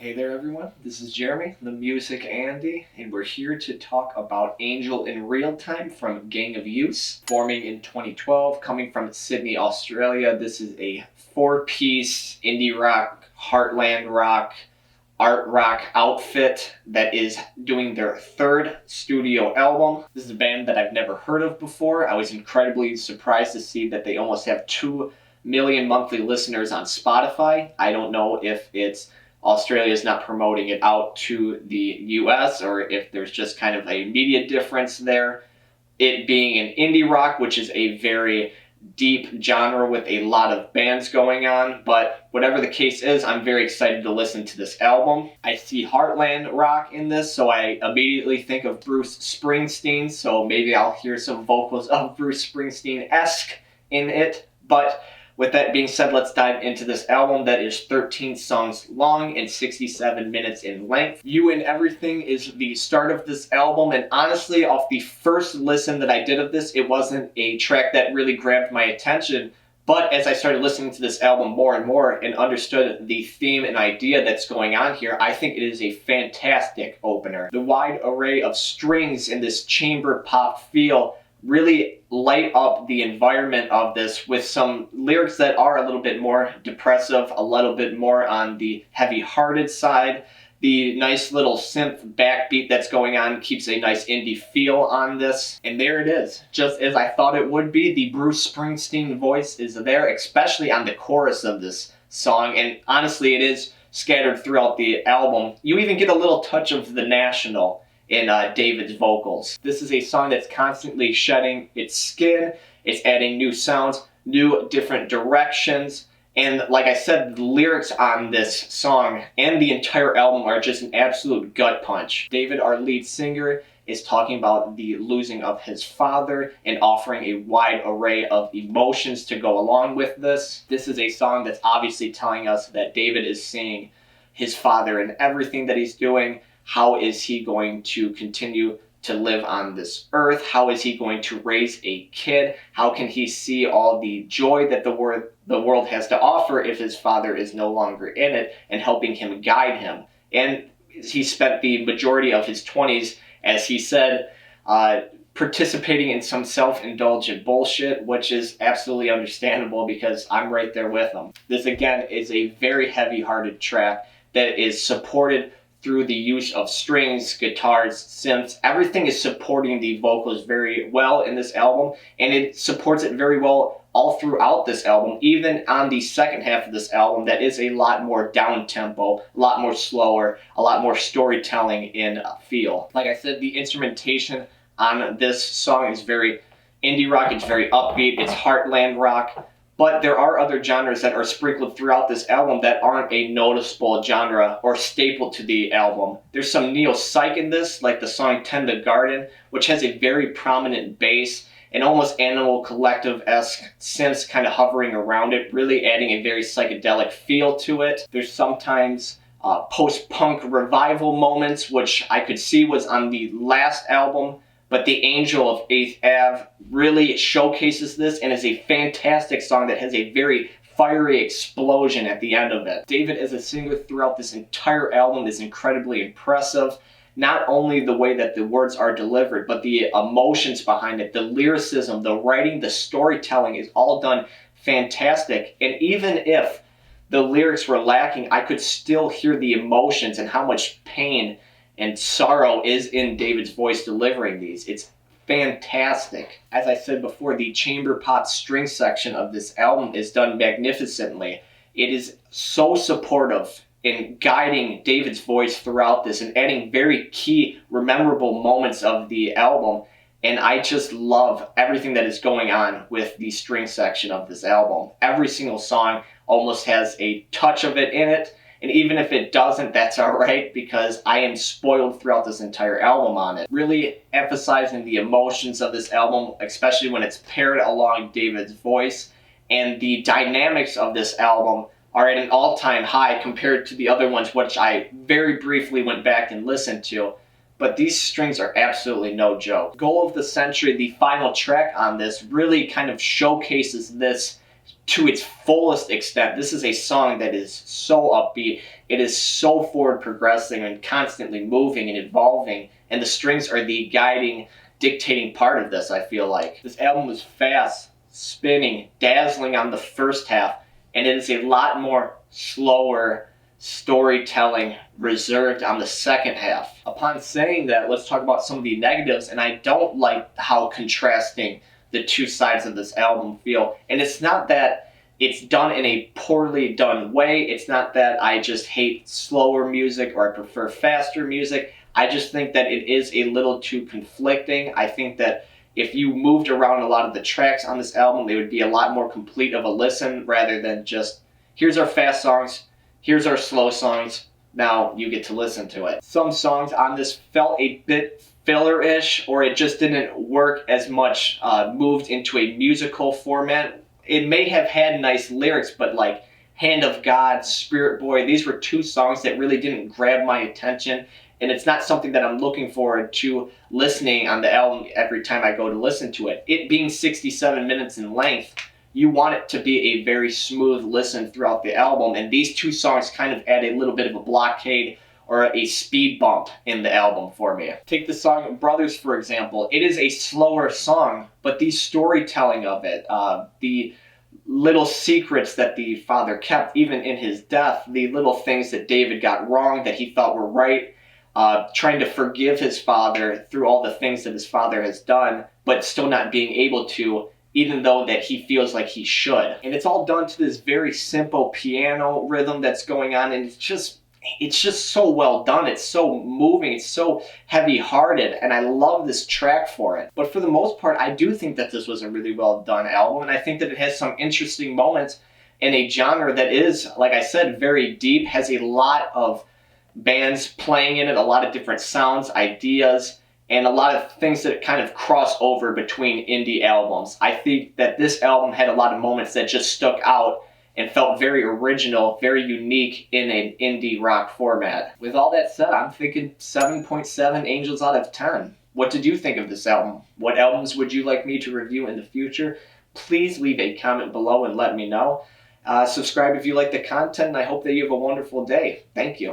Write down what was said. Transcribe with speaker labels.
Speaker 1: Hey there everyone, this is Jeremy, the Music Andy, and we're here to talk about Angel in Real Time from Gang of Youths. Forming in 2012, coming from Sydney, Australia. This is a four-piece indie rock, heartland rock, art rock outfit that is doing their third studio album. This is a band that I've never heard of before. I was incredibly surprised to see that they almost have 2 million monthly listeners on Spotify. I don't know if it's Australia's not promoting it out to the US or if there's just kind of a media difference there. It being an indie rock, which is a very deep genre with a lot of bands going on, but whatever the case is, I'm very excited to listen to this album. I see heartland rock in this, so I immediately think of Bruce Springsteen, so maybe I'll hear some vocals of Bruce Springsteen-esque in it, but with that being said, let's dive into this album that is 13 songs long and 67 minutes in length. You and Everything is the start of this album, and honestly, off the first listen that I did of this, it wasn't a track that really grabbed my attention. But as I started listening to this album more and more and understood the theme and idea that's going on here, I think it is a fantastic opener. The wide array of strings in this chamber pop feel really light up the environment of this with some lyrics that are a little bit more depressive, a little bit more on the heavy-hearted side. The nice little synth backbeat that's going on keeps a nice indie feel on this. And there it is, just as I thought it would be. The Bruce Springsteen voice is there, especially on the chorus of this song. And honestly, it is scattered throughout the album. You even get a little touch of The National in David's vocals. This is a song that's constantly shedding its skin. It's adding new sounds, new different directions. And like I said, the lyrics on this song and the entire album are just an absolute gut punch. David, our lead singer, is talking about the losing of his father and offering a wide array of emotions to go along with this. This is a song that's obviously telling us that David is seeing his father in everything that he's doing. How is he going to continue to live on this earth? How is he going to raise a kid? How can he see all the joy that the world has to offer if his father is no longer in it, and helping him guide him? And he spent the majority of his 20s, as he said, participating in some self-indulgent bullshit, which is absolutely understandable because I'm right there with him. This again is a very heavy-hearted track that is supported through the use of strings, guitars, synths. Everything is supporting the vocals very well in this album, and it supports it very well all throughout this album, even on the second half of this album that is a lot more down-tempo, a lot more slower, a lot more storytelling in feel. Like I said, the instrumentation on this song is very indie rock, it's very upbeat, it's heartland rock. But there are other genres that are sprinkled throughout this album that aren't a noticeable genre or staple to the album. There's some neo-psych in this, like the song Tend the Garden, which has a very prominent bass and almost Animal Collective-esque synths kind of hovering around it, really adding a very psychedelic feel to it. There's sometimes post-punk revival moments, which I could see was on the last album. But The Angel of 8th Ave really showcases this and is a fantastic song that has a very fiery explosion at the end of it. David as a singer throughout this entire album is incredibly impressive. Not only the way that the words are delivered, but the emotions behind it, the lyricism, the writing, the storytelling is all done fantastic. And even if the lyrics were lacking, I could still hear the emotions and how much pain and sorrow is in David's voice delivering these. It's fantastic. As I said before, the chamber pot string section of this album is done magnificently. It is so supportive in guiding David's voice throughout this and adding very key, memorable moments of the album. And I just love everything that is going on with the string section of this album. Every single song almost has a touch of it in it. And even if it doesn't, that's all right, because I am spoiled throughout this entire album on it. Really emphasizing the emotions of this album, especially when it's paired along David's voice. And the dynamics of this album are at an all-time high compared to the other ones, which I very briefly went back and listened to. But these strings are absolutely no joke. Goal of the Century, the final track on this, really kind of showcases this to its fullest extent. This is a song that is so upbeat. It is so forward progressing and constantly moving and evolving, and the strings are the guiding, dictating part of this, I feel like. This album was fast, spinning, dazzling on the first half, and it is a lot more slower storytelling reserved on the second half. Upon saying that, let's talk about some of the negatives, and I don't like how contrasting the two sides of this album feel. And it's not that it's done in a poorly done way. It's not that I just hate slower music or I prefer faster music. I just think that it is a little too conflicting. I think that if you moved around a lot of the tracks on this album, it would be a lot more complete of a listen rather than just, here's our fast songs, here's our slow songs, now you get to listen to it. Some songs on this felt a bit filler-ish, or it just didn't work as much, moved into a musical format. It may have had nice lyrics, but like Hand of God, Spirit Boy, these were two songs that really didn't grab my attention, and it's not something that I'm looking forward to listening on the album every time I go to listen to it. It being 67 minutes in length, you want it to be a very smooth listen throughout the album, and these two songs kind of add a little bit of a blockade or a speed bump in the album for me. Take the song Brothers, for example. It is a slower song, but the storytelling of it, the little secrets that the father kept even in his death, the little things that David got wrong that he thought were right, trying to forgive his father through all the things that his father has done, but still not being able to, even though that he feels like he should. And it's all done to this very simple piano rhythm that's going on, and it's just so well done. It's so moving. It's so heavy-hearted, and I love this track for it. But for the most part, I do think that this was a really well done album, and I think that it has some interesting moments in a genre that is, like I said, very deep, has a lot of bands playing in it, a lot of different sounds, ideas, and a lot of things that kind of cross over between indie albums. I think that this album had a lot of moments that just stuck out and felt very original, very unique in an indie rock format. With all that said, I'm thinking 7.7 Angels out of 10. What did you think of this album? What albums would you like me to review in the future? Please leave a comment below and let me know. Subscribe if you like the content, and I hope that you have a wonderful day. Thank you.